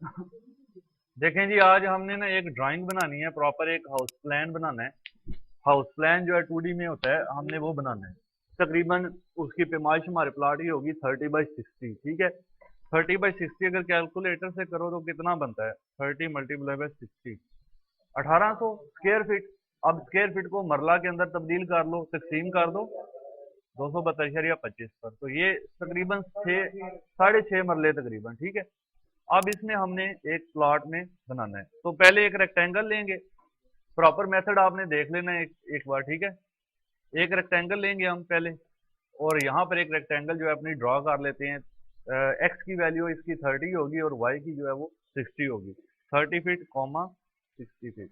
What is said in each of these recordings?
देखें जी, आज हमने ना एक ड्राइंग बनानी है, प्रॉपर एक हाउस प्लान बनाना है। हाउस प्लान जो है 2D में होता है, हमने वो बनाना है। तकरीबन उसकी पैमाइश हमारे प्लाट की होगी 30 बाई 60। ठीक है, 30 बाई 60 अगर कैलकुलेटर से करो तो कितना बनता है? 30 × 60, 1800 स्क्वायर फीट। अब स्क्वायर फीट को मरला के अंदर तब्दील कर लो, तकसीम कर दो 272.25 पर, तो ये तकरीबन 6 साढ़े 6 मरले तकरीबन। ठीक है, अब इसमें हमने एक प्लॉट में बनाना है, तो पहले एक रेक्टेंगल लेंगे। प्रॉपर मेथड आपने देख लेना है एक बार। ठीक है, एक रेक्टेंगल लेंगे हम पहले, और यहाँ पर एक रेक्टेंगल जो है अपनी ड्रॉ कर लेते हैं। एक्स की वैल्यू इसकी 30 होगी और वाई की जो है वो 60 होगी। 30 फीट कॉमा 60 फीट,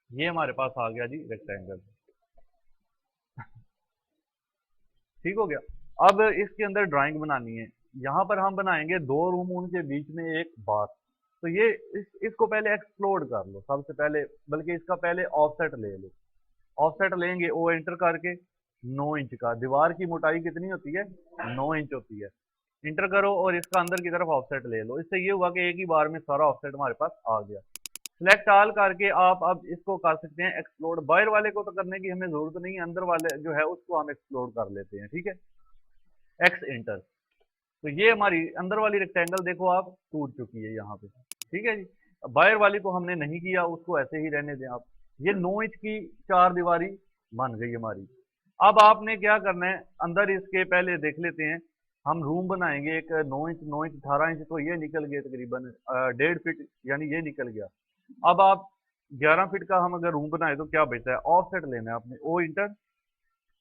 ये हमारे पास आ गया जी रेक्टेंगल। ठीक हो गया। अब इसके अंदर ड्राइंग बनानी है। यहाँ पर हम बनाएंगे 2 रूम, उनके बीच में एक बाथ। तो ये इसको पहले एक्सप्लोर कर लो सबसे पहले, बल्कि इसका पहले ऑफसेट ले लो। ऑफसेट लेंगे ओ एंटर करके, 9 इंच का। दीवार की मोटाई कितनी होती है? 9 इंच होती है। इंटर करो और इसका अंदर की तरफ ऑफसेट ले लो। इससे ये हुआ कि एक ही बार में सारा ऑफसेट हमारे पास आ गया। सिलेक्ट ऑल करके आप अब इसको कर सकते हैं एक्सप्लोर। बाहर वाले को तो करने की हमें जरूरत नहीं है, अंदर वाले जो है उसको हम एक्सप्लोर कर लेते हैं। ठीक है, एक्स इंटर। तो ये हमारी अंदर वाली रेक्टेंगल देखो आप टूट चुकी है यहाँ पे। ठीक है जी, बाहर वाली को हमने नहीं किया, उसको ऐसे ही रहने दें आप। ये 9 इंच की चार दीवारी बन गई हमारी। अब आपने क्या करना है, अंदर इसके पहले देख लेते हैं। हम रूम बनाएंगे एक 9 इंच, 9 इंच 18 इंच, तो ये निकल गया तकरीबन 1.5 फीट, यानी ये निकल गया। अब आप 11 फीट का हम अगर रूम बनाए तो क्या बचता है? ऑफ सेट लेना है आपने, ओ इंटर,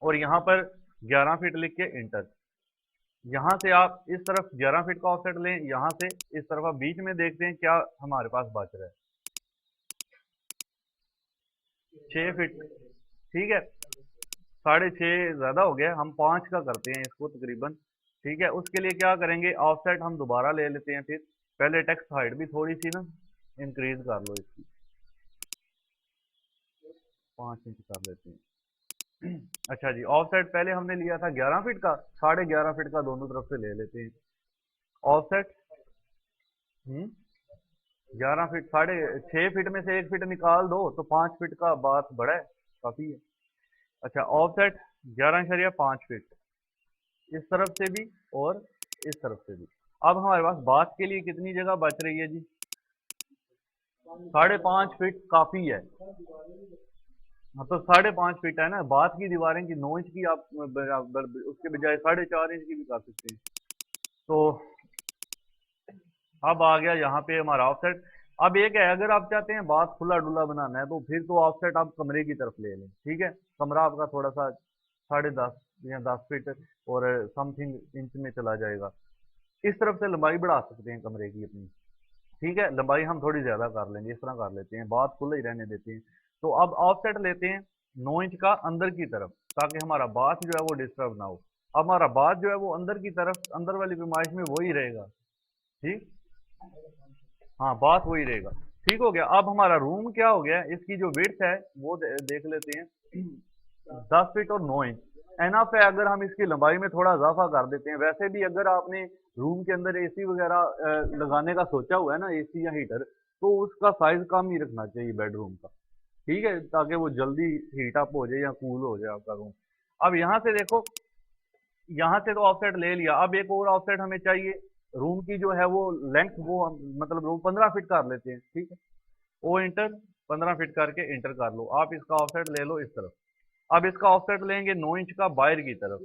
और यहाँ पर 11 फीट लिख के इंटर। यहाँ से आप इस तरफ 11 फीट का ऑफसेट लें, यहाँ से इस तरफ आप बीच में देखते हैं क्या हमारे पास बच रहा है? 6 फीट। ठीक है, 6.5 ज्यादा हो गया, हम 5 का करते हैं इसको तकरीबन। ठीक है, उसके लिए क्या करेंगे, ऑफसेट हम दोबारा ले लेते हैं। फिर पहले टेक्स्ट हाइट भी थोड़ी सी ना इंक्रीज कर लो इसकी, 5 इंच कर लेते हैं। अच्छा जी, ऑफसेट पहले हमने लिया था 11 फीट का, 11.5 फीट का दोनों तरफ से ले लेते हैं ऑफसेट। 11 फीट, 6.5 फीट में से 1 फीट निकाल दो तो 5 फीट का बात बड़ा है, काफी है। अच्छा, ऑफसेट 11.5 फीट इस तरफ से भी और इस तरफ से भी। अब हमारे पास बात के लिए कितनी जगह बच रही है जी? 5.5 फीट काफी है। हाँ, तो 5.5 फीट है ना। बात की दीवारें की 9 इंच की आप उसके बजाय 4.5 इंच की भी कर सकते हैं। तो अब आ गया यहाँ पे हमारा ऑफसेट। अब एक है, अगर आप चाहते हैं बात खुला डुला बनाना है तो फिर तो ऑफसेट आप कमरे की तरफ ले लें। ठीक है, कमरा आपका थोड़ा सा 10.5 या 10 फीट और समथिंग इंच में चला जाएगा। इस तरफ से लंबाई बढ़ा सकते हैं कमरे की अपनी। ठीक है, लंबाई हम थोड़ी ज्यादा कर लेंगे, इस तरह कर लेते हैं, बात खुला ही रहने देते हैं। तो अब ऑफसेट लेते हैं 9 इंच का अंदर की तरफ, ताकि हमारा बात जो है वो डिस्टर्ब ना हो। अब हमारा बात जो है वो अंदर की तरफ, अंदर वाली पैमाइश में वही रहेगा। ठीक, हाँ बात वही रहेगा। ठीक हो गया। अब हमारा रूम क्या हो गया, इसकी जो विड्थ है वो देख लेते हैं। 10 फीट और 9 इंच एनफ है। अगर हम इसकी लंबाई में थोड़ा इजाफा कर देते हैं, वैसे भी अगर आपने रूम के अंदर एसी वगैरह लगाने का सोचा हुआ है ना, एसी या हीटर, तो उसका साइज कम ही रखना चाहिए बेडरूम का। ठीक है, ताकि वो जल्दी हीट अप हो जाए या कूल हो जाए आपका रूम। अब यहाँ से देखो, यहाँ से तो ऑफसेट ले लिया, अब एक और ऑफसेट हमें चाहिए। रूम की जो है वो लेंथ, वो मतलब रूम 15 फीट कर लेते हैं। ठीक है, ओ इंटर, 15 फीट करके इंटर कर लो। आप इसका ऑफसेट ले लो इस तरफ। अब इसका ऑफसेट लेंगे 9 इंच का बाहर की तरफ।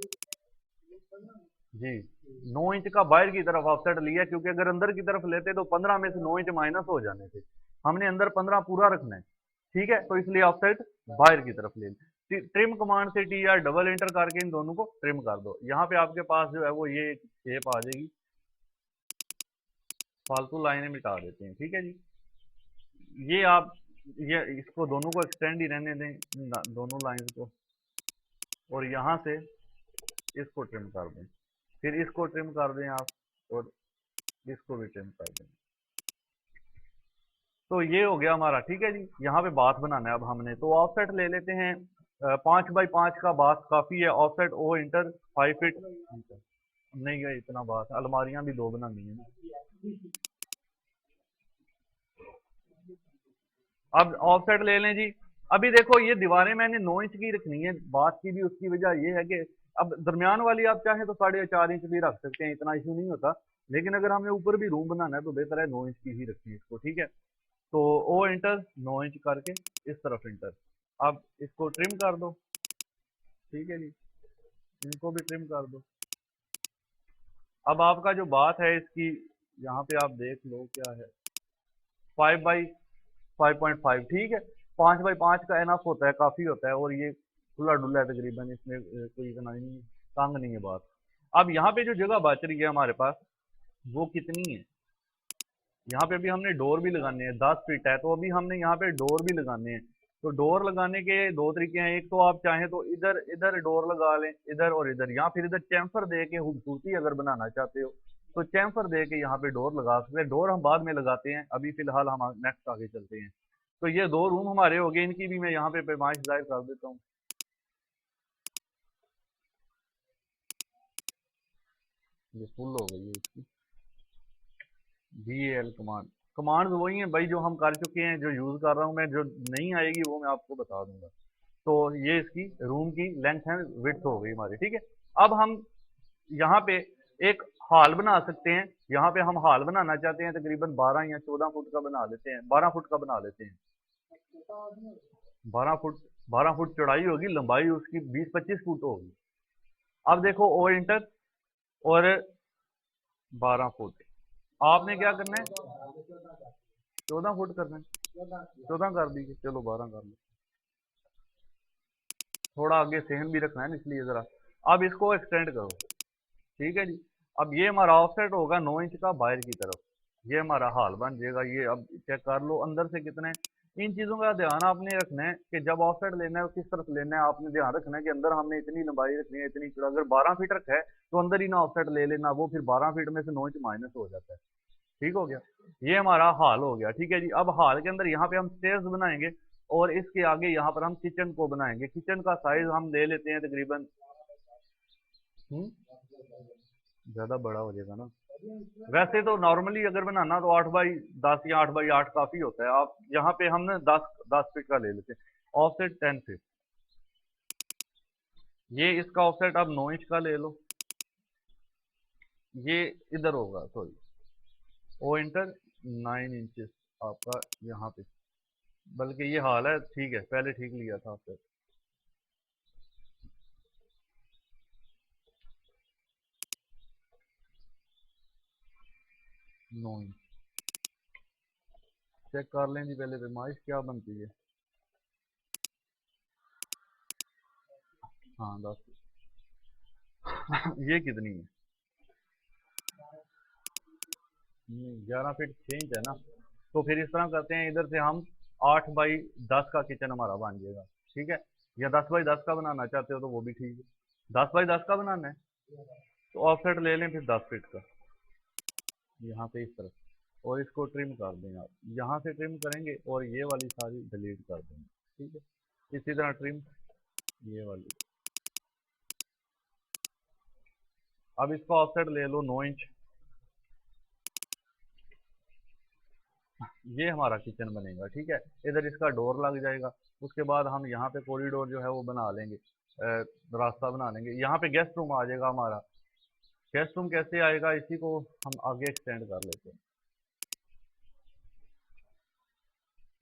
जी, 9 इंच का बाहर की तरफ ऑफसेट लिया, क्योंकि अगर अंदर की तरफ लेते तो 15 में से 9 इंच माइनस हो जाने थे। हमने अंदर 15 पूरा रखना है। ठीक है, तो इसलिए ऑफसेट बाहर की तरफ ले। ट्रिम कमांड से टी आर डबल इंटर करके इन दोनों को ट्रिम कर दो। यहाँ पे आपके पास जो है वो ये शेप आ जाएगी। फालतू लाइनें मिटा देते हैं। ठीक है जी, ये आप ये इसको दोनों को एक्सटेंड ही रहने दें, दोनों लाइंस को, और यहाँ से इसको ट्रिम कर दें। फिर इसको ट्रिम कर दें आप, और इसको भी ट्रिम कर दें। तो ये हो गया हमारा। ठीक है जी, यहाँ पे बाथ बनाना है अब हमने, तो ऑफसेट ले लेते हैं। 5 बाई 5 का बाथ काफी है। ऑफसेट ओ इंटर 5 फीट नहीं है इतना बाथ, अलमारियां भी 2 बनानी है ना। अब ऑफसेट ले लें जी। अभी देखो ये दीवारें मैंने 9 इंच की रखनी है, बात की भी उसकी वजह ये है कि अब दरमियान वाली आप चाहें तो 4.5 इंच भी रख सकते हैं, इतना इशू नहीं होता। लेकिन अगर हमें ऊपर भी रूम बनाना है तो बेहतर है 9 इंच की ही रखिए इसको, ठीक है। तो ओ इंटर 9 इंच करके इस तरफ इंटर। अब इसको ट्रिम कर दो, ठीक है जी, इनको भी ट्रिम कर दो। अब आपका जो बात है इसकी, यहाँ पे आप देख लो क्या है, 5/5.5, ठीक है। 5/5 का एनफ होता है, काफी होता है, और ये खुला डुला है तकरीबन, इसमें कोई इतना नहीं तंग नहीं है बात। अब यहाँ पे जो जगह बच रही है हमारे पास वो कितनी है, यहाँ पे अभी हमने डोर भी लगाने हैं, 10 फीट है तो अभी हमने यहाँ पे डोर भी लगाने हैं। तो डोर लगाने के दो तरीके हैं, एक तो आप चाहें तो इधर इधर डोर लगा लें, इधर और इधर, या फिर इधर चैम्फर दे के खूबसूरती अगर बनाना चाहते हो तो चैम्फर दे के यहाँ पे डोर लगा सकते हैं। डोर हम बाद में लगाते हैं, अभी फिलहाल हम नेक्स्ट आगे चलते हैं। तो ये दो रूम हमारे हो गए, इनकी भी मैं यहाँ पे पैमाइश जाहिर कर देता हूँ। ये फुल हो गई है इसकी VAL कमांड। कमांड्स वही हैं भाई जो हम कर चुके हैं, जो यूज कर रहा हूँ मैं, जो नहीं आएगी वो मैं आपको बता दूंगा। तो ये इसकी रूम की लेंथ है, विड्थ हो गई हमारी, ठीक है। अब हम यहाँ पे एक हॉल बना सकते हैं। यहाँ पे हम हॉल बनाना चाहते हैं, तकरीबन 12 या 14 फुट का बना लेते हैं, 12 फुट का बना लेते हैं। 12 फुट, 12 फुट चौड़ाई होगी, लंबाई उसकी 20-25 फुट होगी। अब देखो ओ इंटर और 12 फुट, आपने क्या करना है, 14 फुट करना है, 14 कर दीजिए, चलो 12 कर लो, थोड़ा आगे सहन भी रखना है ना इसलिए जरा। अब इसको एक्सटेंड करो, ठीक है जी। अब ये हमारा ऑफसेट होगा 9 इंच का बाहर की तरफ, ये हमारा हाल बन जाएगा। ये अब चेक कर लो अंदर से कितने, इन चीज़ों का ध्यान आपने रखना है कि जब ऑफसेट लेना है किस तरफ लेना है, आपने ध्यान रखना है कि अंदर हमने इतनी लंबाई रखनी है, इतनी चौड़ा। अगर 12 फीट रखा है तो अंदर ही ना ऑफसेट ले लेना, वो फिर 12 फीट में से 9 इंच माइनस हो जाता है, ठीक हो गया। ये हमारा हॉल हो गया, ठीक है जी। अब हॉल के अंदर यहाँ पे हम स्टेयर्स बनाएंगे, और इसके आगे यहाँ पर हम किचन को बनाएंगे। किचन का साइज हम ले लेते हैं तकरीबन, हम्म, ज्यादा बड़ा हो जाएगा ना। वैसे तो नॉर्मली अगर बनाना तो 8/10 या 8/8 काफी होता है। आप यहाँ पे हम ना 10 फीट का ले लेते हैं। ऑफसेट 10 फीट, ये इसका ऑफसेट आप 9 इंच का ले लो, ये इधर होगा सॉरी, ओ इंटर 9 इंचेस आपका यहाँ पे, बल्कि ये हाल है, ठीक है, पहले ठीक लिया था आपसे। 9 इंच चेक कर लें जी पहले, पैमाइश क्या बनती है। हाँ 10 ये कितनी है, 11 फीट 6 इंच है ना। तो फिर इस तरह करते हैं, इधर से हम 8/10 का किचन हमारा बन जाएगा, ठीक है। या 10/10 का बनाना चाहते हो तो वो भी ठीक है, 10/10 का बनाना है तो ऑफसेट ले लें फिर 10 फीट का, यहाँ पे इस तरफ, और इसको ट्रिम कर दें आप। यहाँ से ट्रिम करेंगे और ये वाली सारी डिलीट कर देंगे, ठीक है। इसी तरह ट्रिम ये वाली। अब इसका ऑफसेट ले लो 9 इंच, ये हमारा किचन बनेगा, ठीक है। इधर इसका डोर लग जाएगा। उसके बाद हम यहाँ पे कॉरिडोर जो है वो बना लेंगे, रास्ता बना लेंगे। यहाँ पे गेस्ट रूम आ जाएगा हमारा। गेस्ट रूम कैसे आएगा, इसी को हम आगे एक्सटेंड कर लेते हैं।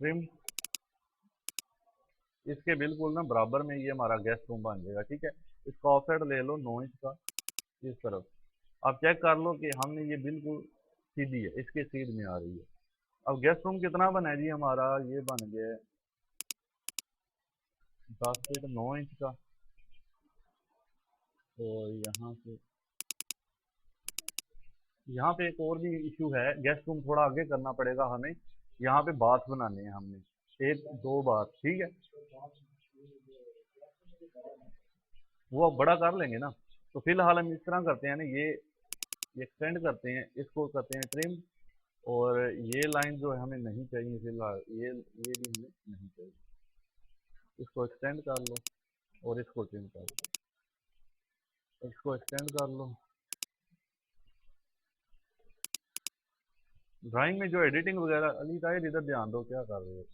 ट्रिम इसके बिल्कुल ना बराबर में ये हमारा गेस्ट रूम बन जाएगा, ठीक है। इसका ऑफसेट ले लो 9 इंच का इस तरफ। आप चेक कर लो कि हमने ये बिल्कुल सीधी है, इसके सीध में आ रही है। अब गेस्ट रूम कितना बना है जी हमारा, ये बन गया 10 फीट 9 इंच का। तो यहाँ से यहाँ पे एक और भी इशू है, गेस्ट रूम थोड़ा आगे करना पड़ेगा हमें। यहाँ पे बाथ बनाने हैं हमने, एक दो बाथ, ठीक है। वो अब बड़ा कर लेंगे ना। तो फिलहाल हम इस तरह करते हैं ना, ये एक्सटेंड करते हैं, इसको करते हैं ट्रिम। और ये लाइन जो है हमें नहीं चाहिए फिलहाल, ये भी हमें नहीं चाहिए। इसको एक्सटेंड कर लो और इसको ट्रिम कर लो, इसको एक्सटेंड कर लो। ड्राइंग में जो एडिटिंग वगैरह, अली ताहिर इधर ध्यान दो, क्या कर रहे हो।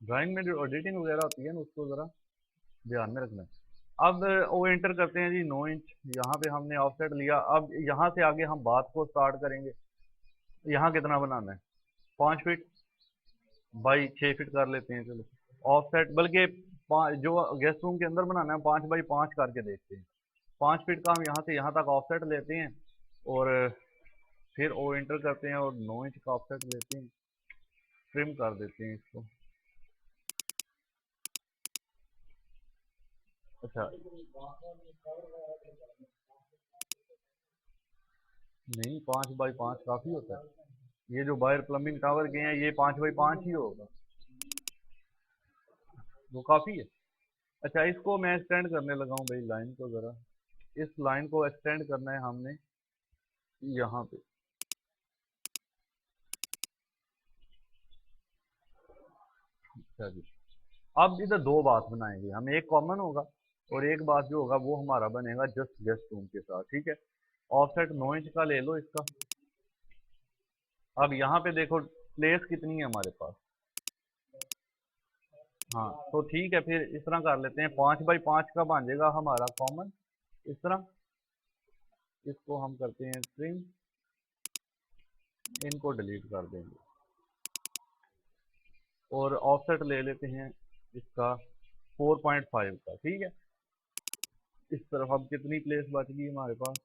ड्राइंग में जो एडिटिंग वगैरह होती है ना, उसको ज़रा ध्यान में रखना है। अब वो एंटर करते हैं जी 9 इंच, यहाँ पे हमने ऑफसेट लिया। अब यहाँ से आगे हम बात को स्टार्ट करेंगे। यहाँ कितना बनाना है? 5 फीट बाई 6 फीट कर लेते हैं चलो। ऑफसेट बल्कि जो गेस्ट रूम के अंदर बनाना है 5 बाई 5 करके देखते हैं। 5 फीट का हम यहाँ से यहाँ तक ऑफसेट लेते हैं और फिर वो एंटर करते हैं और 9 इंच का ऑफसेट लेते हैं, ट्रिम कर देते हैं इसको। अच्छा नहीं, 5 बाई 5 काफ़ी होता है। ये जो बाहर प्लम्बिंग टावर के हैं ये 5 बाई 5 ही होगा, वो काफ़ी है। अच्छा इसको मैं एक्सटेंड करने लगा हूँ भाई, लाइन को ज़रा, इस लाइन को एक्सटेंड करना है हमने यहाँ पे। अच्छा जी, अब इधर दो बाथ बनाएंगे हम, एक कॉमन होगा और एक बाथ जो होगा वो हमारा बनेगा जस्ट गेस्ट रूम के साथ, ठीक है। ऑफसेट 9 इंच का ले लो इसका। अब यहाँ पे देखो प्लेस कितनी है हमारे पास। हाँ तो ठीक है, फिर इस तरह कर लेते हैं, 5 बाई 5 का बन जाएगा हमारा कॉमन इस तरह। इसको हम करते हैं ट्रिम, इनको डिलीट कर देंगे और ऑफसेट ले लेते हैं इसका 4.5 का, ठीक है। इस तरफ अब कितनी प्लेस बच गई हमारे पास?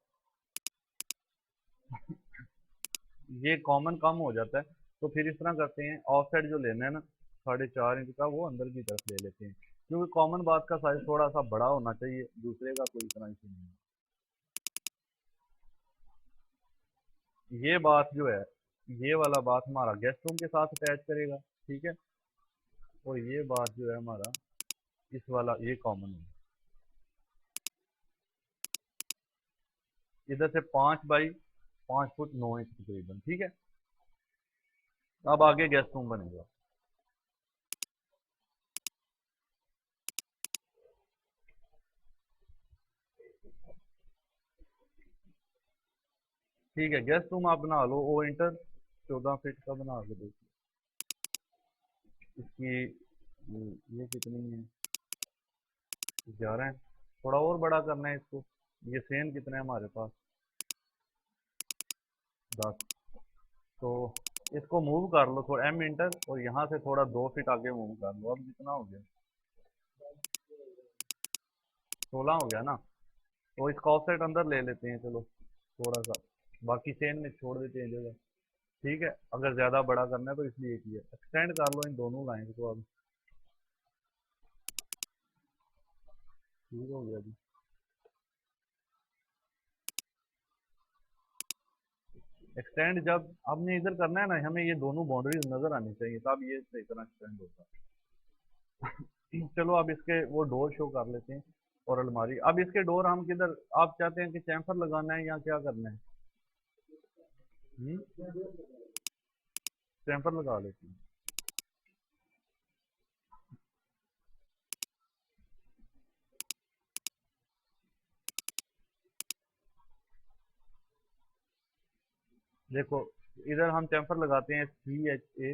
ये कॉमन कम हो जाता है, तो फिर इस तरह करते हैं, ऑफसेट जो लेना है ना 4.5 इंच का, वो अंदर की तरफ ले लेते हैं, क्योंकि कॉमन बात का साइज थोड़ा सा बड़ा होना चाहिए, दूसरे का कोई इतना इशू नहीं है। ये बात जो है, ये वाला बात हमारा गेस्ट रूम के साथ अटैच करेगा, ठीक है। और ये बात जो है हमारा, इस वाला ये कॉमन है, इधर से 5 बाई 5 फुट 9 इंच तकरीबन, ठीक है। अब आगे गेस्ट रूम बनेगा। ठीक है, गेस्ट रूम आप बना लो, ओ इंटर 14 फीट का बना के देखो। इसकी ये कितनी है? 11 है। थोड़ा और बड़ा करना है इसको। ये सेम कितना है हमारे पास? 10। तो इसको मूव कर लो थोड़ा, एम इंटर, और यहाँ से थोड़ा 2 फीट आगे मूव कर लो। अब कितना हो गया? 16 हो गया ना। तो इसका ऑफसेट अंदर ले लेते हैं चलो थोड़ा सा, बाकी चेन में छोड़ देते हैं जगह, ठीक है। अगर ज़्यादा बड़ा करना है तो इसलिए किया। एक्सटेंड कर लो इन दोनों लाइन को अब। ठीक हो गया जी। एक्सटेंड जब हमने इधर करना है ना, हमें ये दोनों बाउंड्रीज नजर आनी चाहिए, तब ये सही तरह एक्सटेंड होता है। चलो अब इसके वो डोर शो कर लेते हैं और अलमारी। अब इसके डोर हम किधर, आप चाहते हैं कि चैम्फर लगाना है या क्या करना है? चैम्फर लगा लेते हैं। देखो इधर हम चैम्फर लगाते हैं CHA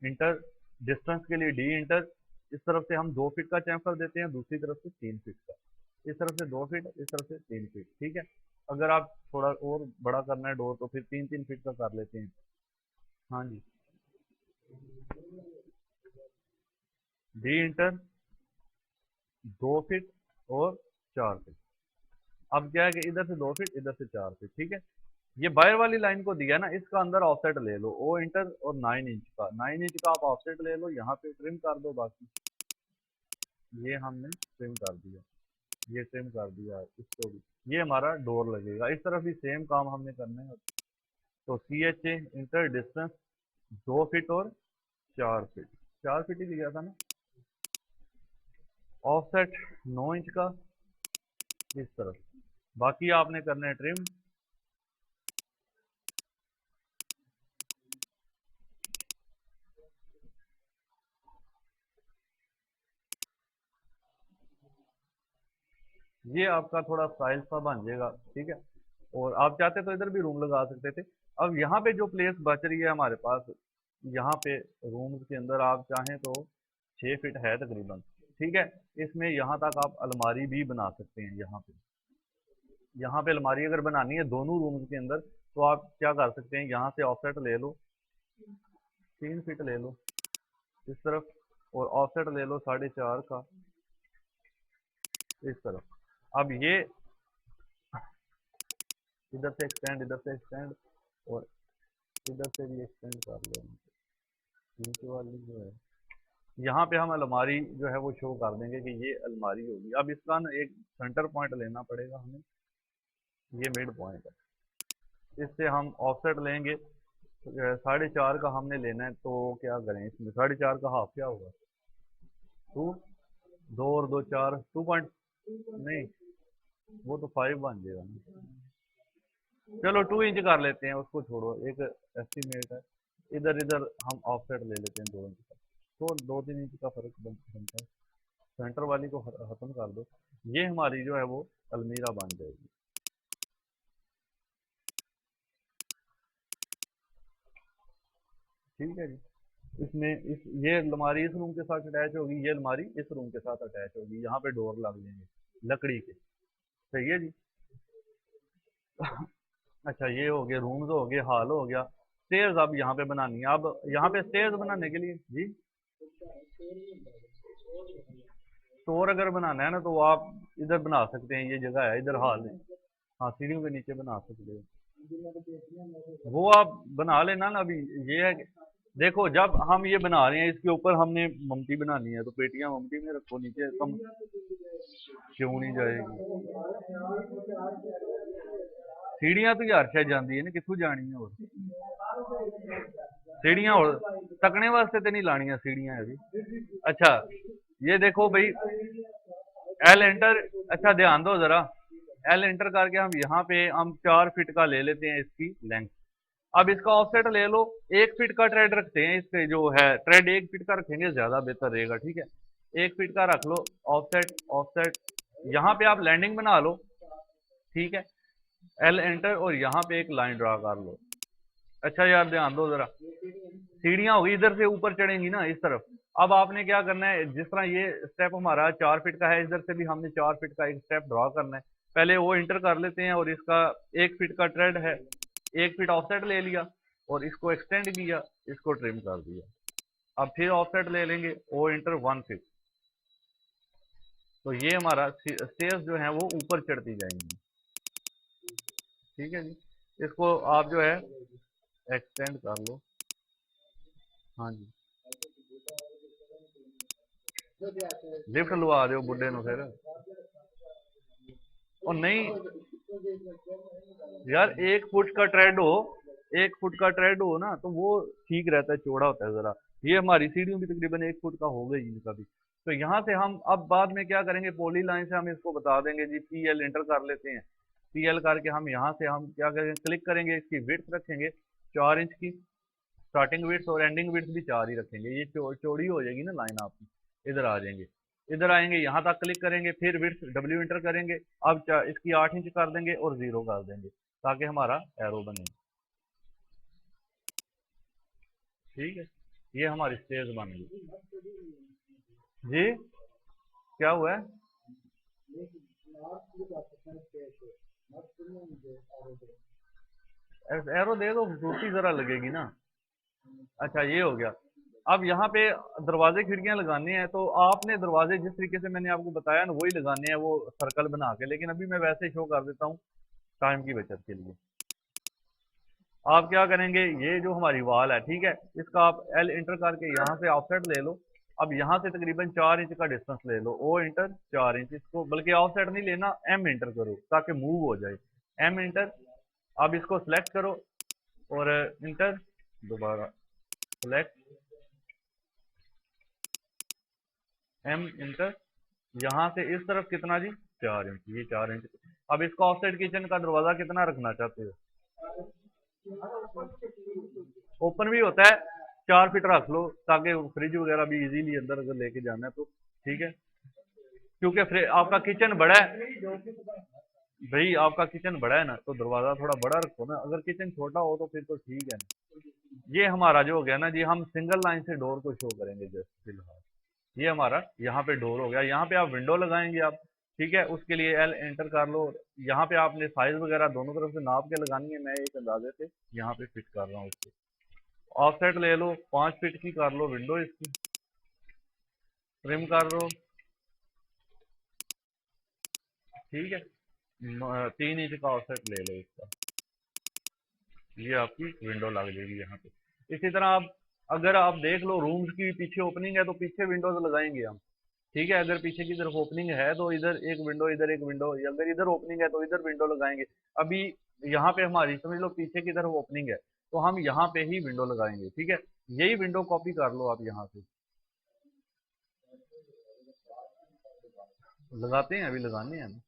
इंटर, डिस्टेंस के लिए D इंटर। इस तरफ से हम 2 फीट का चैम्फर देते हैं, दूसरी तरफ से 3 फीट का। इस तरफ से 2 फीट, इस तरफ से 3 फीट, ठीक है। अगर आप थोड़ा और बड़ा करना है डोर तो फिर 3-3 फीट का कर लेते हैं। हाँ जी, D इंटर 2 फीट और 4 फीट। अब क्या है कि इधर से 2 फीट, इधर से 4 फीट, ठीक है। ये बाहर वाली लाइन को दिया ना, इसका अंदर ऑफसेट ले लो, ओ इंटर और 9 इंच का, 9 इंच का आप ऑफसेट ले लो, यहाँ पे ट्रिम कर दो बाकी। ये हमने ट्रिम कर दिया, ये ट्रिम कर दिया इसको भी। ये हमारा डोर लगेगा। इस तरफ भी सेम काम हमने करना है। तो CHA इंटर डिस्टेंस 2 फीट और 4 फीट, 4 फीट ही लिया था ना। ऑफसेट 9 इंच का इस तरफ, बाकी आपने करना है ट्रिम। ये आपका थोड़ा स्टाइल सा बन जाएगा, ठीक है। और आप चाहते तो इधर भी रूम लगा सकते थे। अब यहाँ पे जो प्लेस बच रही है हमारे पास, यहाँ पे रूम्स के अंदर आप चाहें तो 6 फीट है तकरीबन, ठीक है। इसमें यहाँ तक आप अलमारी भी बना सकते हैं। यहाँ पे अलमारी अगर बनानी है दोनों रूम्स के अंदर, तो आप क्या कर सकते हैं, यहाँ से ऑफसेट ले लो, 3 फीट ले लो इस तरफ, और ऑफसेट ले लो 4.5 का इस तरफ। अब ये इधर से एक्सटेंड, इधर से एक्सटेंड, और इधर से भी एक्सटेंड कर लो। नीचे वाली जो है, यहाँ पे हम अलमारी जो है वो शो कर देंगे कि ये अलमारी होगी। अब इसका ना एक सेंटर पॉइंट लेना पड़ेगा हमें, ये मिड पॉइंट है। इससे हम ऑफसेट लेंगे 4.5 का हमने लेना है, तो क्या करें इसमें 4.5 का हाफ क्या होगा, 2, 2 और 2 4, 2 पॉइंट, नहीं वो तो 5 बन जाएगा ना। चलो 2 इंच कर लेते हैं, उसको छोड़ो, एक एस्टिमेट है। इधर इधर हम ऑफसेट ले लेते हैं 2 इंच का, तो 2-3 इंच का फर्क बनता है। सेंटर वाली को खत्म कर दो, ये हमारी जो है वो अलमीरा बन जाएगी। ठीक है जी। इसमें ये अलमारी इस रूम के साथ अटैच होगी, ये अलमारी इस रूम के साथ अटैच होगी, यहाँ पे डोर लग जाएंगे लकड़ी के। सही है जी। अच्छा ये हो गए रूम्स, हो गए हॉल, हो गया। स्टेयर्स अब यहाँ पे बनानी है। अब यहाँ पे स्टेयर्स बनाने के लिए जी, स्टोर अगर बनाना है ना तो आप इधर बना सकते हैं, ये जगह है इधर हॉल है, हाँ सीढ़ियों के नीचे बना सकते हो, वो आप बना लेना ना। अभी ये है कि देखो जब हम ये बना रहे हैं इसके ऊपर हमने ममटी बनानी है, तो पेटियां ममटी में रखो, नीचे कम क्यों नहीं जाएगी। सीढ़ियां तो यार शायद जाती है ना, कितों जानी है, और सीढ़ियां और तकने वास्ते तो नहीं लानियां सीढ़ियां अभी। अच्छा ये देखो भाई, एल एंटर, अच्छा ध्यान दो जरा, एल एंटर करके हम यहाँ पे हम 4 फीट का ले लेते हैं इसकी लेंथ। अब इसका ऑफसेट ले लो, 1 फीट का ट्रेड रखते हैं, इसके जो है ट्रेड 1 फीट का रखेंगे ज्यादा बेहतर रहेगा, ठीक है। 1 फीट का रख लो ऑफसेट, ऑफसेट यहाँ पे आप लैंडिंग बना लो, ठीक है। एल एंटर और यहाँ पे एक लाइन ड्रा कर लो। अच्छा यार ध्यान दो जरा, सीढ़ियां होगी इधर से ऊपर चढ़ेंगी ना इस तरफ। अब आपने क्या करना है, जिस तरह ये स्टेप हमारा 4 फीट का है, इधर से भी हमने 4 फीट का एक स्टेप ड्रॉ करना है। पहले वो इंटर कर लेते हैं, और इसका 1 फीट का ट्रेड है, 1 फीट ऑफसेट ले लिया और इसको एक्सटेंड किया, इसको ट्रिम कर दिया। अब फिर ऑफसेट ले लेंगे, ओ इंटर 1 फीट, तो ये हमारा स्टेयर्स जो है वो ऊपर चढ़ती जाएंगी। ठीक है जी, इसको आप जो है एक्सटेंड कर लो। हाँ जी, लिफ्ट लवा दो बुढ़े नु फिर, और नहीं यार 1 फुट का ट्रेड हो, 1 फुट का ट्रेड हो ना तो वो ठीक रहता है, चौड़ा होता है जरा। ये हमारी सीढ़ियों भी तकरीबन 1 फुट का हो गई इनका भी। तो यहाँ से हम अब बाद में क्या करेंगे, पोली लाइन से हम इसको बता देंगे जी, पी एल एंटर कर लेते हैं। पी एल करके हम यहाँ से हम क्या करेंगे, क्लिक करेंगे, इसकी विड्थ रखेंगे 4 इंच की, स्टार्टिंग विड्थ और एंडिंग विड्थ भी 4 ही रखेंगे। ये चौड़ी हो जाएगी ना लाइन आपकी, इधर आ जाएंगे, इधर आएंगे, यहाँ तक क्लिक करेंगे, फिर विड्थ डब्ल्यू इंटर करेंगे। अब इसकी 8 इंच कर देंगे और 0 कर देंगे, ताकि हमारा एरो बने। ठीक है, ये हमारी स्टेज बन गई जी। क्या हुआ है, एरो दे दो, खूबसूरती जरा लगेगी ना। अच्छा ये हो गया। अब यहाँ पे दरवाजे खिड़कियां लगाने हैं, तो आपने दरवाजे जिस तरीके से मैंने आपको बताया ना वही लगाने हैं, वो सर्कल बना के, लेकिन अभी मैं वैसे शो कर देता हूँ टाइम की बचत के लिए। आप क्या करेंगे, ये जो हमारी वॉल है, ठीक है, इसका आप एल इंटर करके यहाँ से ऑफसेट ले लो। अब यहाँ से तकरीबन 4 इंच का डिस्टेंस ले लो, ओ इंटर 4 इंच, इसको बल्कि ऑफसेट नहीं लेना, एम इंटर करो ताकि मूव हो जाए, एम इंटर। अब इसको सिलेक्ट करो और इंटर, दोबारा सिलेक्ट, एम इंटर, यहाँ से इस तरफ कितना जी, 4 इंच, ये 4 इंच। अब इसका ऑफसेट किचन का दरवाजा कितना रखना चाहते हो, ओपन भी होता है, 4 फीट रख लो, ताकि फ्रिज वगैरह भी इजीली अंदर अगर लेके जाना है तो। ठीक है, क्योंकि आपका किचन बड़ा है भाई, आपका किचन बड़ा है ना, तो दरवाजा थोड़ा बड़ा रखो ना। अगर किचन छोटा हो तो फिर तो ठीक है ना। ये हमारा जो हो गया ना जी, हम सिंगल लाइन से डोर को शो करेंगे जस्ट फिलहाल। ये हमारा यहाँ पे डोर हो गया। यहाँ पे आप विंडो लगाएंगे आप, ठीक है, उसके लिए एल एंटर कर लो। यहाँ पे आपने साइज वगैरह दोनों तरफ से नाप के लगानी है। मैं एक अंदाजे से यहाँ पे फिट कर रहा हूँ इसको। ऑफसेट ले लो, 5 फीट की कर लो विंडो, इसकी ट्रिम कर लो, ठीक है। 3 इंच का ऑफसेट ले लो इसका, ये आपकी विंडो लग जाएगी यहाँ पे। इसी तरह आप, अगर आप देख लो रूम्स की पीछे ओपनिंग है तो पीछे विंडोज लगाएंगे हम, ठीक है। अगर पीछे की तरफ ओपनिंग है तो इधर एक विंडो, इधर एक विंडो, अगर इधर ओपनिंग है तो इधर विंडो लगाएंगे। अभी यहाँ पे हमारी समझ लो पीछे की तरफ ओपनिंग है तो हम यहाँ पे ही विंडो लगाएंगे, ठीक है। यही विंडो कॉपी कर लो आप यहाँ से, लगाते हैं, अभी लगाने हैं ना।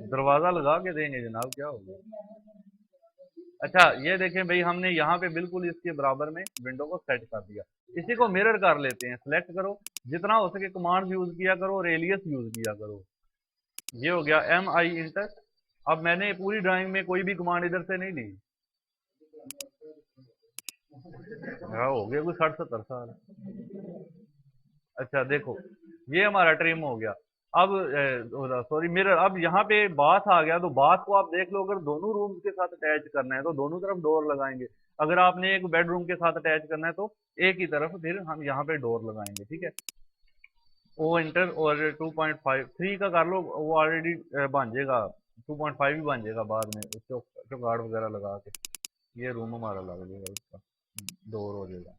दरवाजा लगा के देंगे जनाब, क्या होगा। अच्छा ये देखें भाई, हमने यहाँ पे बिल्कुल इसके बराबर में विंडो को सेट कर दिया। इसी को मिरर कर लेते हैं, सिलेक्ट करो, जितना हो सके कमांड यूज किया करो और एलियस यूज किया करो। ये हो गया एम आई इंटर। अब मैंने पूरी ड्राइंग में कोई भी कमांड इधर से नहीं ली। हाँ, हो गया कोई 60-70 साल। अच्छा देखो, ये हमारा ट्रिम हो गया। अब सॉरी मिरर, अब यहाँ पे बाथ आ गया तो बाथ को आप देख लो, अगर दोनों रूम के साथ अटैच करना है तो दोनों तरफ डोर लगाएंगे। अगर आपने एक बेडरूम के साथ अटैच करना है तो एक ही तरफ फिर हम यहाँ पे डोर लगाएंगे, ठीक है। ओ इंटर और 2.5 3 का कर लो, वो ऑलरेडी बन जाएगा। 2.5 भी बन जाएगा बाद में उसको चौगाड़ वगैरह लगा के। ये रूम हमारा लग जाएगा, उसका डोर हो जाएगा।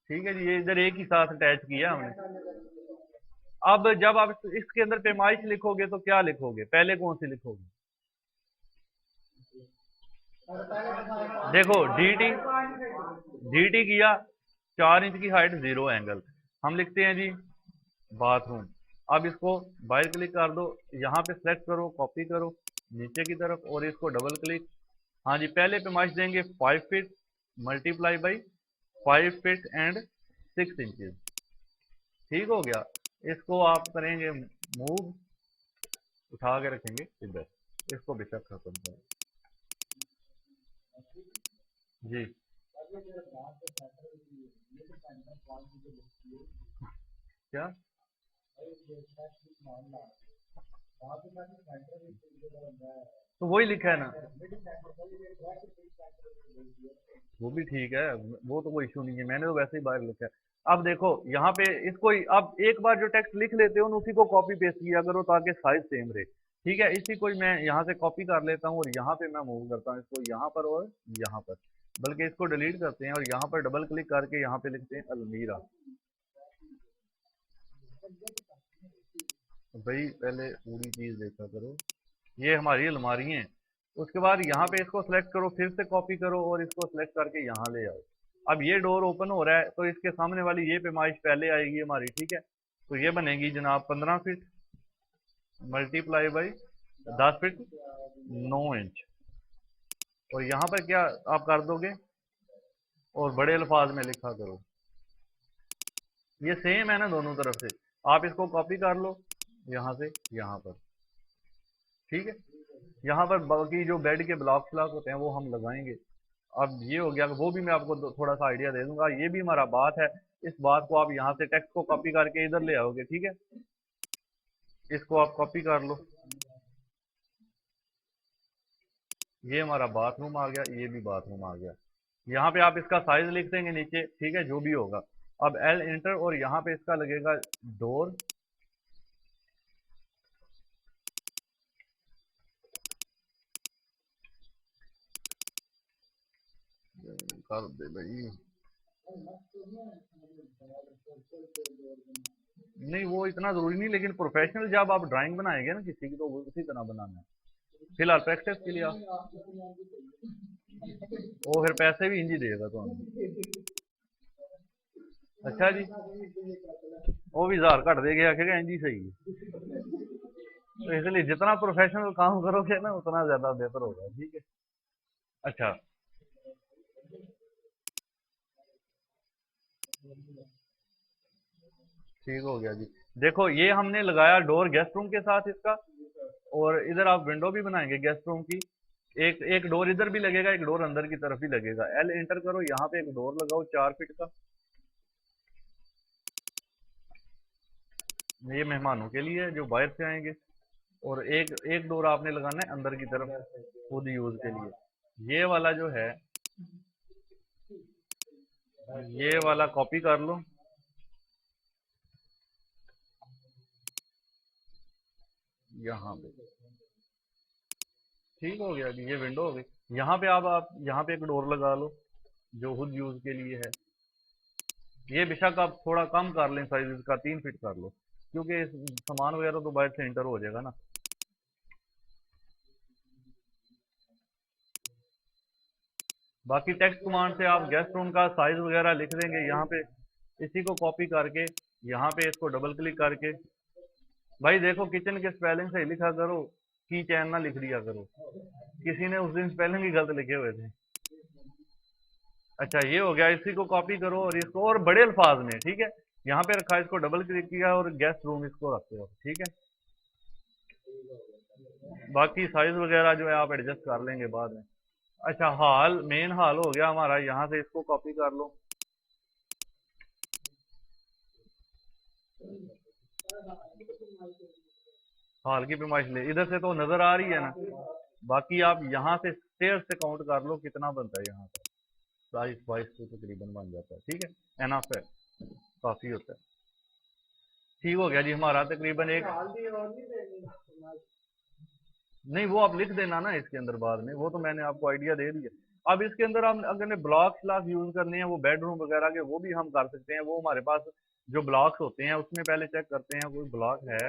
ठीक है जी, ये इधर एक ही साथ अटैच किया हमने। अब जब आप इसके अंदर पैमाइश लिखोगे तो क्या लिखोगे, पहले कौन सी लिखोगे? देखो डी टी किया, 4 इंच की हाइट, 0 एंगल। हम लिखते हैं जी बाथरूम। अब इसको बाहर क्लिक कर दो, यहाँ पे सेलेक्ट करो, कॉपी करो नीचे की तरफ और इसको डबल क्लिक। हाँ जी, पहले पैमाइश देंगे 5 feet multiply by 5 feet and 6 inches. ठीक हो गया। इसको आप करेंगे मूव, उठा के रखेंगे इधर, इसको बेशक खत्म करें जी। क्या तो वही लिखा है ना, वो भी ठीक है, वो तो कोई इशू नहीं है, मैंने तो वैसे ही बाहर लिखा है। अब देखो यहाँ पे इसको अब एक बार जो टेक्स्ट लिख लेते हो उसी को कॉपी पेस्ट किया करो ताकि साइज सेम रहे, ठीक है। इसी को मैं यहाँ से कॉपी कर लेता हूँ और यहाँ पे मैं मूव करता हूँ इसको यहाँ पर और यहाँ पर, बल्कि इसको डिलीट करते हैं और यहाँ पर डबल क्लिक करके यहाँ पे लिखते हैं अलमीरा। तो भाई पहले पूरी चीज देखा करो, ये हमारी अलमारी हैं। उसके बाद यहाँ पे इसको सेलेक्ट करो, फिर से कॉपी करो और इसको सेलेक्ट करके यहाँ ले आओ। अब ये डोर ओपन हो रहा है तो इसके सामने वाली ये पैमाइश पहले आएगी हमारी, ठीक है। तो ये बनेगी जनाब 15 feet multiply by 10 feet 9 inch. और यहाँ पर क्या आप कर दोगे और बड़े अल्फाज में लिखा करो, ये सेम है ना दोनों तरफ से। आप इसको कॉपी कर लो यहाँ से यहाँ पर, ठीक है। यहाँ पर बाकी जो बेड के ब्लॉक श्लॉक होते हैं वो हम लगाएंगे। अब ये हो गया, वो भी मैं आपको थोड़ा सा आइडिया दे दूंगा। ये भी हमारा बात है, इस बात को आप यहाँ से टेक्स्ट को कॉपी करके इधर ले आओगे, ठीक है। इसको आप कॉपी कर लो, ये हमारा बाथरूम आ गया, ये भी बाथरूम आ गया। यहाँ पे आप इसका साइज लिख देंगे नीचे, ठीक है, जो भी होगा। अब एल इंटर और यहाँ पे इसका लगेगा डोर, कर दे भाई। नहीं वो इतना जरूरी नहीं, लेकिन प्रोफेशनल जब आप ड्राइंग बनाएंगे ना किसी की तो वो उसी तरह बनाना है। फिलहाल प्रैक्टिस के लिए आप, वो फिर पैसे भी इंजी देगा तो हमें। अच्छा जी, वो भी 1000 घट देगा, आखिर इंजी सही है। तो इसलिए जितना प्रोफेशनल काम करोगे ना उतना ज्यादा बेहतर होगा, ठीक है। अच्छा ठीक हो गया जी। देखो ये हमने लगाया डोर गेस्ट रूम के साथ इसका, और इधर आप विंडो भी बनाएंगे गेस्ट रूम की। एक एक डोर इधर भी लगेगा, एक डोर अंदर की तरफ भी लगेगा। एल एंटर करो, यहाँ पे एक डोर लगाओ 4 फीट का, ये मेहमानों के लिए है जो बाहर से आएंगे। और एक एक डोर आपने लगाना है अंदर की तरफ खुद यूज के लिए। ये वाला जो है, ये वाला कॉपी कर लो, यहाँ पे ठीक हो गया कि ये विंडो हो गई। यहाँ पे आप यहाँ पे एक डोर लगा लो जो खुद यूज के लिए है। ये बेशक आप थोड़ा कम कर लें साइज इसका, 3 फीट कर लो, क्योंकि सामान वगैरह तो बाहर से एंटर हो जाएगा ना। बाकी टेक्स्ट कमांड से आप गेस्ट रूम का साइज वगैरह लिख देंगे यहाँ पे। इसी को कॉपी करके यहाँ पे इसको डबल क्लिक करके, भाई देखो किचन के स्पेलिंग सही लिखा करो, की चैन ना लिख दिया करो, किसी ने उस दिन स्पेलिंग ही गलत लिखे हुए थे। अच्छा ये हो गया, इसी को कॉपी करो और इसको और बड़े अल्फाज में, ठीक है, यहाँ पे रखा, इसको डबल क्लिक किया और गेस्ट रूम इसको रखते हो, ठीक है। बाकी साइज वगैरह जो है आप एडजस्ट कर लेंगे बाद में। अच्छा हॉल, मेन हॉल हो गया हमारा, यहाँ से इसको कॉपी कर लो, हॉल की पैमाइश ले, इधर से तो नजर आ रही है ना। बाकी आप यहाँ से स्टेयर से काउंट कर लो कितना बनता है, यहाँ पर 22 तो तकरीबन बन जाता है, ठीक है, एनफ है, काफी होता है। ठीक हो गया जी हमारा तकरीबन एक, नहीं वो आप लिख देना ना इसके अंदर बाद में, वो तो मैंने आपको आइडिया दे दिया। अब इसके अंदर हम अगर ब्लॉक श्लॉक यूज करने हैं वो बेडरूम वगैरह के, वो भी हम कर सकते हैं। वो हमारे पास जो ब्लॉक्स होते हैं उसमें पहले चेक करते हैं कोई ब्लॉक है।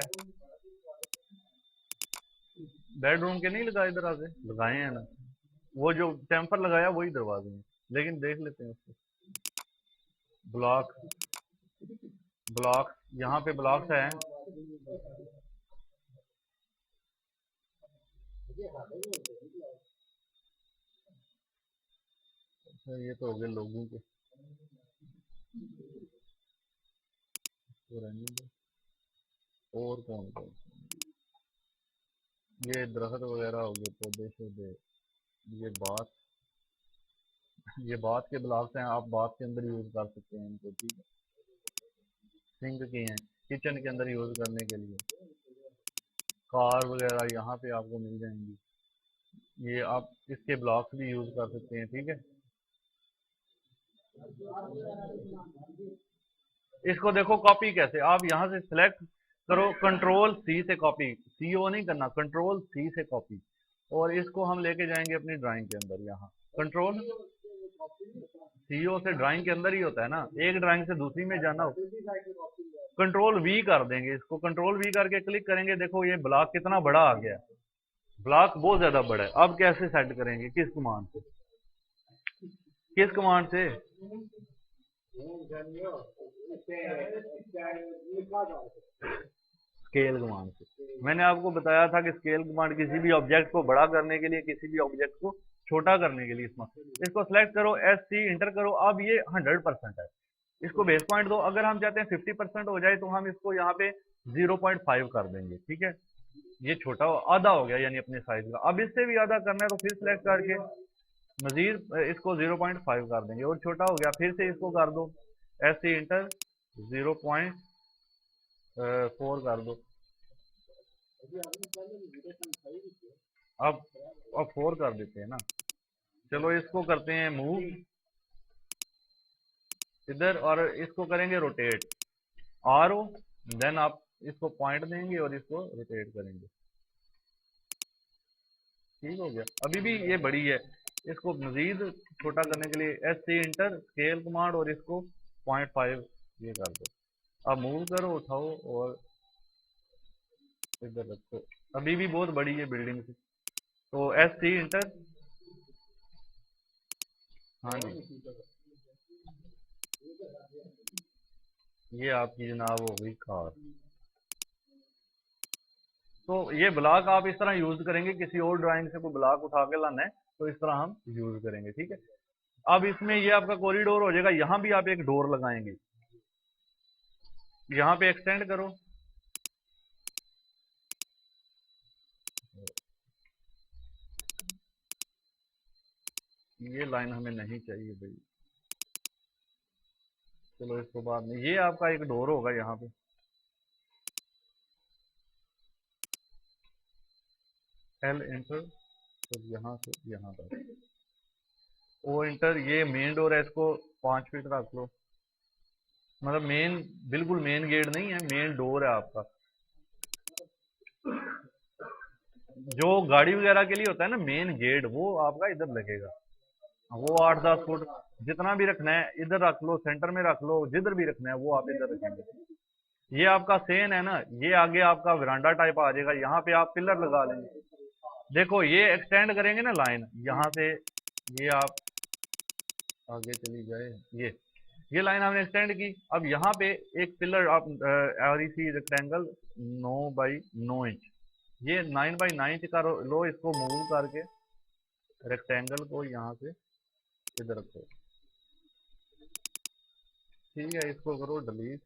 बेडरूम के नहीं लगाए, इधर से लगाए हैं ना, वो जो टेम्पर लगाया वही दरवाजे में, लेकिन देख लेते हैं उसको। ब्लॉक, ब्लॉक यहाँ पे ब्लॉक्स है। अच्छा ये तो हो गए लोगों के, और कौन कौन, ये दरख्त वगैरह हो गए, पौधे शौधे, ये बात, ये बात के ब्लॉक्स हैं, आप बात के अंदर यूज कर सकते हैं इनको, ठीक है। सिंक के हैं किचन के अंदर यूज करने के लिए। कार वगैरह यहाँ पे आपको मिल जाएंगी, ये आप इसके ब्लॉक्स भी यूज कर सकते हैं, ठीक है। इसको देखो कॉपी कैसे, आप यहाँ से सिलेक्ट करो, कंट्रोल सी से कॉपी, सी ओ नहीं करना, कंट्रोल सी से कॉपी, और इसको हम लेके जाएंगे अपनी ड्राइंग के अंदर। यहाँ कंट्रोल सी ओ से ड्राइंग के अंदर ही होता है ना, एक ड्राइंग से दूसरी में जाना हो, कंट्रोल वी कर देंगे इसको, कंट्रोल वी करके क्लिक करेंगे, देखो ये ब्लॉक कितना बड़ा आ गया, ब्लॉक बहुत ज्यादा बड़ा है। अब कैसे सेट करेंगे, किस कमांड से, किस कमांड से, स्केल कमांड से। मैंने आपको बताया था कि स्केल कमांड किसी भी ऑब्जेक्ट को बड़ा करने के लिए, किसी भी ऑब्जेक्ट को छोटा करने के लिए इसको सेलेक्ट करो, एस सी इंटर करो। अब ये 100% है, इसको बेस पॉइंट दो। अगर हम चाहते हैं 50% हो जाए तो हम इसको यहाँ पे 0.5 कर देंगे, ठीक है। ये छोटा आधा हो गया यानी अपने साइज का। अब इससे भी आधा करना है तो फिर सिलेक्ट करके मजीद इसको 0.5 कर देंगे, और छोटा हो गया फिर से इसको कर दो, ऐसे इंटर 0.4 कर दो। अब 4 कर देते हैं ना, चलो इसको करते हैं मूव इधर, और इसको करेंगे रोटेट, आर ओ, देन आप इसको पॉइंट देंगे और इसको रोटेट करेंगे, ठीक हो गया। अभी भी ये बड़ी है, इसको मजीद छोटा करने के लिए S C enter scale command और इसको 0.5 ये कर दो। अब मूव करो, उठाओ और इधर रखो। अभी भी बहुत बड़ी है बिल्डिंग से, तो एस सी इंटर, हाँ जी, ये आपकी जनाब हो गई कार। तो ये ब्लॉक आप इस तरह यूज करेंगे, किसी और ड्राइंग से कोई ब्लॉक उठा के लाना है तो इस तरह हम यूज करेंगे, ठीक है। अब इसमें ये आपका कॉरिडोर हो जाएगा, यहाँ भी आप एक डोर लगाएंगे, यहाँ पे एक्सटेंड करो, ये लाइन हमें नहीं चाहिए भाई, चलो इसको बाद में। ये आपका एक डोर होगा यहाँ पे, एल इंटर, तो यहाँ से यहाँ तक ओ इंटर। ये मेन डोर है, इसको 5 फीट रख लो, मतलब मेन, बिल्कुल मेन गेट नहीं है, मेन डोर है आपका। जो गाड़ी वगैरह के लिए होता है ना मेन गेट, वो आपका इधर लगेगा। वो 8-10 फुट जितना भी रखना है इधर रख लो, सेंटर में रख लो, जिधर भी रखना है वो आप इधर रखेंगे। ये आपका सेन है ना, ये आगे आपका वरांडा टाइप आ जाएगा, यहाँ पे आप पिलर लगा लेंगे। देखो ये एक्सटेंड करेंगे ना लाइन यहाँ से, ये आप आगे चली जाए, ये लाइन हमने एक्सटेंड की। अब यहाँ पे एक पिलर आप और इसी रेक्टेंगल 9 बाई 9 इंच, ये 9 बाई 9 इंच का लो, इसको मूव करके रेक्टेंगल को यहाँ से इधर रखो, ठीक है, इसको करो डिलीट।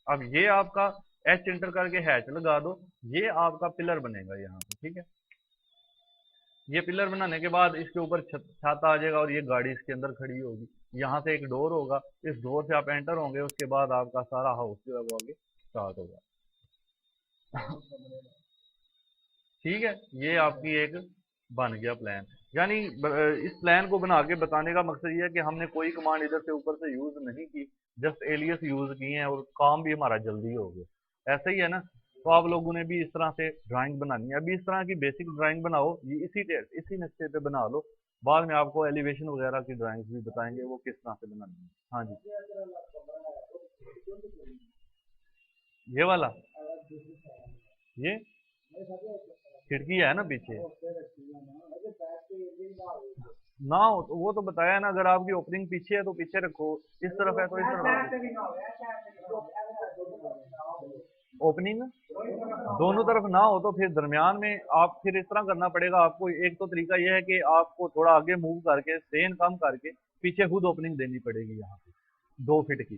अब ये आपका एच इंटर करके हैच लगा दो, ये आपका पिलर बनेगा यहाँ पे, ठीक है। ये पिलर बनाने के बाद इसके ऊपर छत आ जाएगा और ये गाड़ी इसके अंदर खड़ी होगी। यहाँ से एक डोर होगा, इस डोर से आप एंटर होंगे, उसके बाद आपका सारा हाउस जो है वो आगे स्टार्ट होगा। ठीक है, ये आपकी एक बन गया प्लान। यानी इस प्लान को बना के बताने का मकसद ये है कि हमने कोई कमांड इधर से ऊपर से यूज नहीं की, जस्ट एलियस यूज किए हैं और काम भी हमारा जल्दी हो गया। ऐसा ही है ना, तो आप लोगों ने भी इस तरह से ड्राइंग बनानी है। अभी इस तरह की बेसिक ड्राइंग बनाओ, ये इसी नक्शे पे बना लो, बाद में आपको एलिवेशन वगैरह की ड्राइंग्स भी बताएंगे वो किस तरह से बनानी है। हाँ जी, ये वाला, ये खिड़की है ना पीछे, ना हो तो वो तो बताया ना, अगर आपकी ओपनिंग पीछे है तो पीछे रखो, इस तरफ है तो इस तरफ ओपनिंग, दोनों तरफ ना हो तो फिर दरमियान में आप फिर इस तरह करना पड़ेगा आपको। एक तो तरीका यह है कि आपको थोड़ा आगे मूव करके स्ट्रेन कम करके पीछे खुद ओपनिंग देनी पड़ेगी, यहाँ पे 2 फीट की,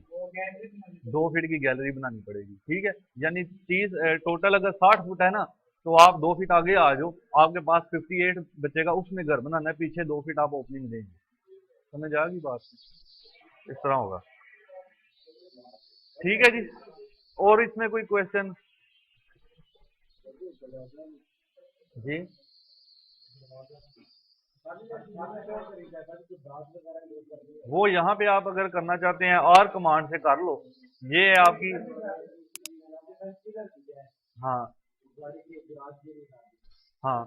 2 फीट की गैलरी बनानी पड़ेगी, ठीक है। यानी 30 टोटल अगर 60 फुट है ना, तो आप 2 फीट आगे आ जाओ, आपके पास 58 बचेगा, उसमें घर बनाना है, पीछे 2 फीट आप ओपनिंग देंगे। समझ आ गई बात, इस तरह होगा, ठीक है जी। और इसमें कोई क्वेश्चन जी? वो यहाँ पे आप अगर करना चाहते हैं और कमांड से कर लो, ये है आपकी, हाँ हाँ,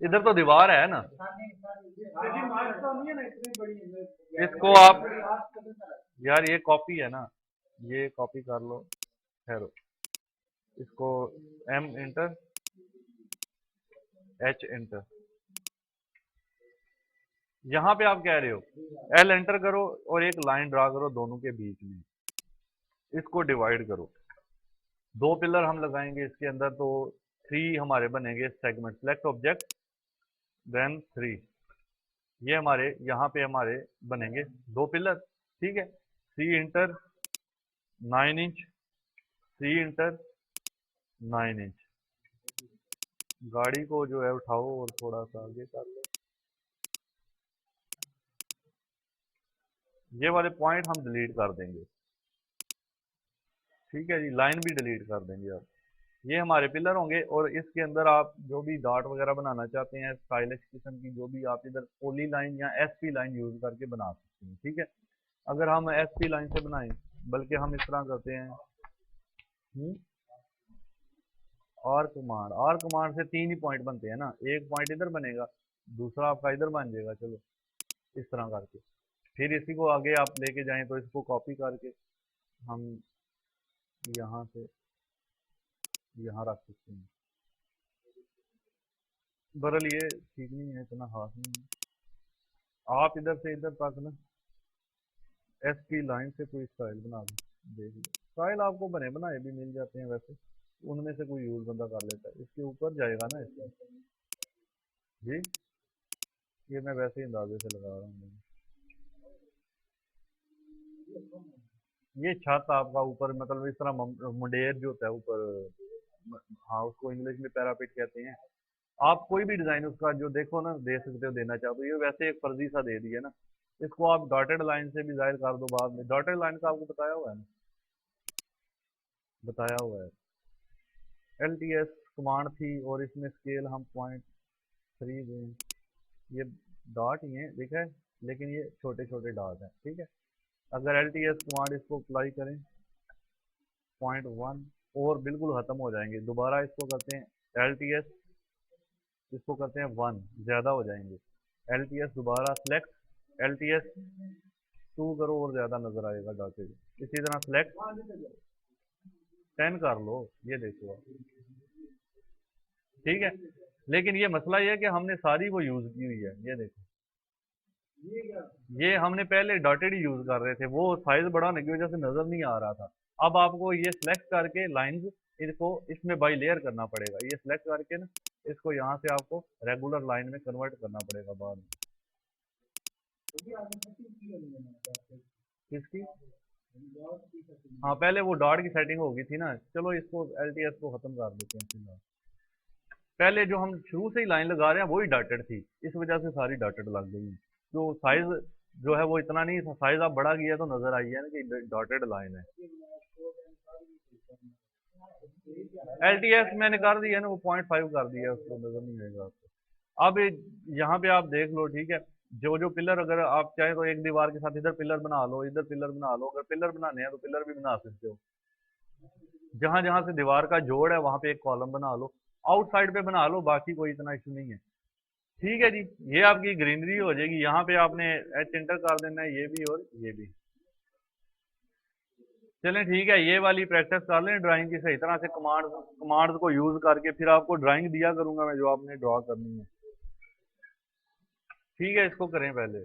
इधर तो दीवार है ना, इसको आप, यार ये कॉपी है ना, ये कॉपी कर लो, ठहरो, इसको एम इंटर एच इंटर, यहाँ पे आप कह रहे हो एल एंटर करो और एक लाइन ड्रा करो दोनों के बीच में, इसको डिवाइड करो, 2 पिलर हम लगाएंगे इसके अंदर, तो 3 हमारे बनेंगे सेगमेंट, सेलेक्ट ऑब्जेक्ट देन 3, ये हमारे यहाँ पे हमारे बनेंगे 2 पिलर, ठीक है। 3 इंटर 9 इंच, 3 इंटर 9 इंच, गाड़ी को जो है उठाओ और थोड़ा सा आगे कर लो, ये वाले पॉइंट हम डिलीट कर देंगे, ठीक है जी, लाइन भी डिलीट कर देंगे आप। ये हमारे पिलर होंगे और इसके अंदर आप जो भी डॉट वगैरह बनाना चाहते हैं स्टाइलिश किस्म की, जो भी आप इधर पोली लाइन या एसपी लाइन यूज करके बना सकते हैं, ठीक है। अगर हम एसपी लाइन से बनाएं, बल्कि हम इस तरह करते हैं, आर कमांड से 3 ही पॉइंट बनते हैं ना, एक पॉइंट इधर बनेगा, दूसरा आपका इधर बन जाएगा, चलो इस तरह करके, फिर इसी को आगे आप लेके जाएं तो इसको कॉपी करके हम यहाँ से यहाँ रख सकते हैं। बहरहाल ये ठीक नहीं है, इतना खास नहीं है। आप इधर से इधर तक ना एस की लाइन से कोई स्टाइल बना दो, देख लो स्टाइल आपको बने बनाए भी मिल जाते हैं वैसे, उनमें से कोई यूज बंदा कर लेता है, इसके ऊपर जाएगा ना इसका जी, ये मैं वैसे ही अंदाजे से लगा रहा हूँ। ये छत आपका ऊपर, मतलब इस तरह मुंडेर जो होता है ऊपर, हाँ उसको इंग्लिश में पैरापिट कहते हैं, आप कोई भी डिजाइन उसका जो देखो ना दे सकते हो, देना चाहो तो। ये वैसे एक फर्जी सा दे दिया ना, इसको आप डॉटेड लाइन से भी जाहिर कर दो बाद में। डॉटेड लाइन का आपको बताया हुआ है ना, बताया हुआ है। LTS कमांड थी और इसमें स्केल हम 0.3 दें। ये डॉट ही है, देखा है, लेकिन ये छोटे छोटे डॉट हैं, ठीक है। अगर LTS कमांड इसको अप्लाई करें 0.1 और बिल्कुल ख़त्म हो जाएंगे। दोबारा इसको करते हैं LTS, इसको करते हैं 1, ज़्यादा हो जाएंगे। LTS दोबारा सेलेक्ट, LTS 2 करो और ज़्यादा नज़र आएगा डॉटेड। इसी तरह सेलेक्ट 10 कर लो, ये देखो आप, ठीक है। लेकिन ये मसला ये है कि हमने सारी वो यूज़ की हुई है, ये देखो, ये हमने पहले डॉटेड ही यूज़ कर रहे थे, वो साइज़ बड़ा होने की वजह से नज़र नहीं आ रहा था। अब आपको ये सिलेक्ट करके लाइंस, इसको इसमें बाई लेयर करना पड़ेगा। ये सिलेक्ट करके ना इसको यहाँ से आपको रेगुलर लाइन में कन्वर्ट करना पड़ेगा बाद में। किसकी? हाँ, पहले वो डॉट की सेटिंग होगी थी ना। चलो इसको LTS को ख़त्म कर देते हैं फिलहाल। पहले जो हम शुरू से ही लाइन लगा रहे हैं वही डॉटेड थी, इस वजह से सारी डॉटेड लग गई हैं। जो साइज जो है वो इतना नहीं, साइज आप बढ़ा गया तो नजर आई है ना कि डॉटेड लाइन है। LTS मैंने कर दिया ना, वो 0.5 कर दिया, उसको नजर नहीं आएगा आपको। अब यहाँ पे आप देख लो, ठीक है। जो जो पिलर, अगर आप चाहें तो एक दीवार के साथ इधर पिलर बना लो, इधर पिलर बना लो। अगर पिलर बनाने हैं तो पिलर भी बना सकते हो। जहां जहां से दीवार का जोड़ है वहां पे एक कॉलम बना लो, आउटसाइड पे बना लो, बाकी कोई इतना इशू नहीं है। ठीक है जी, ये आपकी ग्रीनरी हो जाएगी। यहाँ पे आपने एच एंटर कर देना है, ये भी और ये भी। चलें ठीक है, ये वाली प्रैक्टिस कर लें ड्राइंग की सही तरह से, कमांड्स को यूज करके। फिर आपको ड्राइंग दिया करूंगा मैं जो आपने ड्रॉ करनी है। ठीक है, इसको करें पहले।